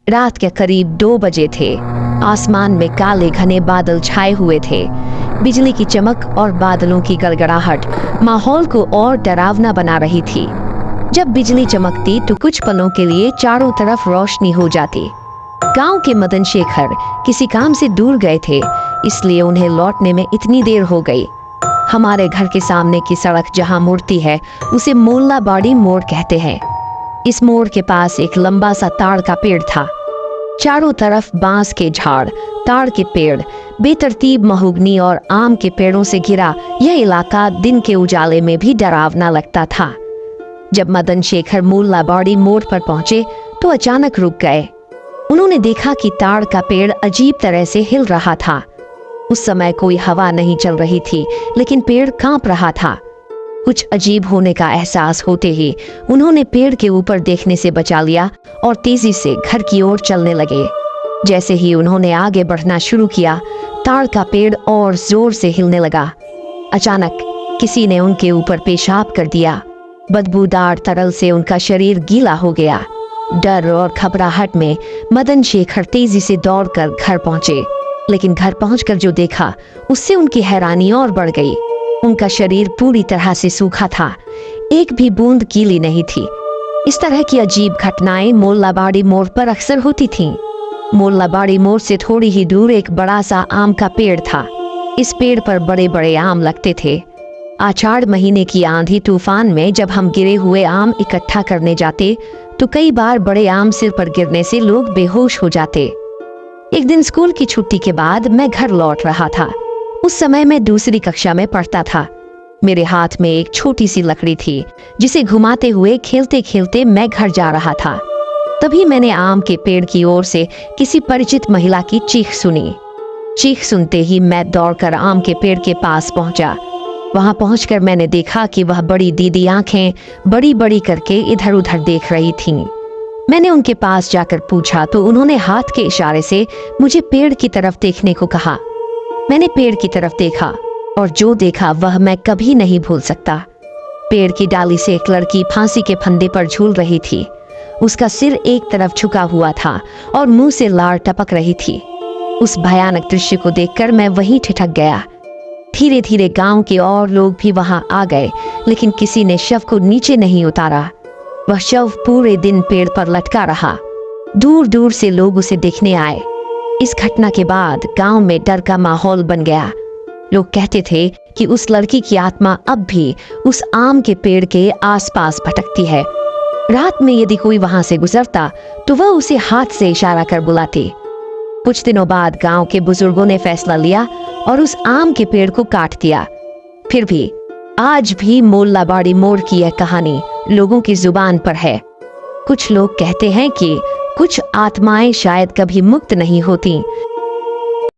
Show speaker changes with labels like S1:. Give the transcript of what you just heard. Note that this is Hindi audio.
S1: रात के करीब 2 बजे थे। आसमान में काले घने बादल छाए हुए थे। बिजली की चमक और बादलों की गड़गड़ाहट माहौल को और डरावना बना रही थी। जब बिजली चमकती तो कुछ पलों के लिए चारों तरफ रोशनी हो जाती। गांव के मदन शेखर किसी काम से दूर गए थे, इसलिए उन्हें लौटने में इतनी देर हो गई। हमारे घर के सामने की सड़क जहां मुड़ती है उसे मोल्लाबाड़ी मोड़ कहते हैं। इस मोड़ के पास एक लंबा सा ताड़ का पेड़ था। चारों तरफ बांस के झाड़, ताड़ के पेड़, बेतरतीब महुगनी और आम के पेड़ों से घिरा यह इलाका दिन के उजाले में भी डरावना लगता था। जब मदन शेखर मोल्लाबाड़ी मोड़ पर पहुंचे तो अचानक रुक गए। उन्होंने देखा कि ताड़ का पेड़ अजीब तरह से हिल रहा था। उस समय कोई हवा नहीं चल रही थी, लेकिन पेड़ कांप रहा था। कुछ अजीब होने का एहसास होते ही उन्होंने पेड़ के ऊपर देखने से बचा लिया और तेजी से घर की ओर चलने लगे। जैसे ही उन्होंने आगे बढ़ना शुरू किया, ताड़ का पेड़ और जोर से हिलने लगा। अचानक किसी ने उनके ऊपर पेशाब कर दिया। बदबूदार तरल से उनका शरीर गीला हो गया। डर और घबराहट में मदन शेखर तेजी से दौड़कर घर पहुंचे, लेकिन घर पहुंचकर जो देखा उससे उनकी हैरानी और बढ़ गई। उनका शरीर पूरी तरह से सूखा था, एक भी बूंद गीली नहीं थी। इस तरह की अजीब घटनाएं मोल्लाबाड़ी मोड़ पर अक्सर होती थीं। मोल्लाबाड़ी मोड़ से थोड़ी ही दूर एक बड़ा सा आम का पेड़ था। इस पेड़ पर बड़े बड़े आम लगते थे। आषाढ़ महीने की आंधी तूफान में जब हम गिरे हुए आम इकट्ठा करने जाते तो कई बार बड़े आम सिर पर गिरने से लोग बेहोश हो जाते। एक दिन स्कूल की छुट्टी के बाद मैं घर लौट रहा था। उस समय मैं दूसरी कक्षा में पढ़ता था। मेरे हाथ में एक छोटी सी लकड़ी थी, जिसे घुमाते हुए खेलते खेलते मैं घर जा रहा था। तभी मैंने आम के पेड़ की ओर से किसी परिचित महिला की चीख सुनी। चीख सुनते ही मैं दौड़कर आम के पेड़ के पास पहुंचा। वहां पहुंचकर मैंने देखा कि वह बड़ी दीदी आंखें बड़ी बड़ी करके इधर उधर देख रही थीं। मैंने उनके पास जाकर पूछा तो उन्होंने हाथ के इशारे से मुझे पेड़ की तरफ देखने को कहा। मैंने पेड़ की तरफ देखा और जो देखा वह मैं कभी नहीं भूल सकता। पेड़ की डाली से एक लड़की फांसी के फंदे पर झूल रही थी। उसका सिर एक तरफ झुका हुआ था और मुंह से लार टपक रही थी। उस भयानक दृश्य को देखकर मैं वहीं ठिठक गया। धीरे धीरे गांव के और लोग भी वहां आ गए, लेकिन किसी ने शव को नीचे नहीं उतारा। वह शव पूरे दिन पेड़ पर लटका रहा। दूर दूर से लोग उसे देखने आए। इस घटना के बाद गांव में डर का माहौल बन गया। लोग कहते थे कि उस लड़की की आत्मा अब भी उस आम के पेड़ के आसपास भटकती है। रात में यदि कोई वहां से गुजरता तो वह उसे हाथ से इशारा कर बुलाती। कुछ दिनों बाद गांव के बुजुर्गों ने फैसला लिया और उस आम के पेड़ को काट दिया। फिर भी आज भी मोल्लाबाड़ी मोड़ की यह कहानी लोगों की जुबान पर है। कुछ लोग कहते हैं कि कुछ आत्माएं शायद कभी मुक्त नहीं होती,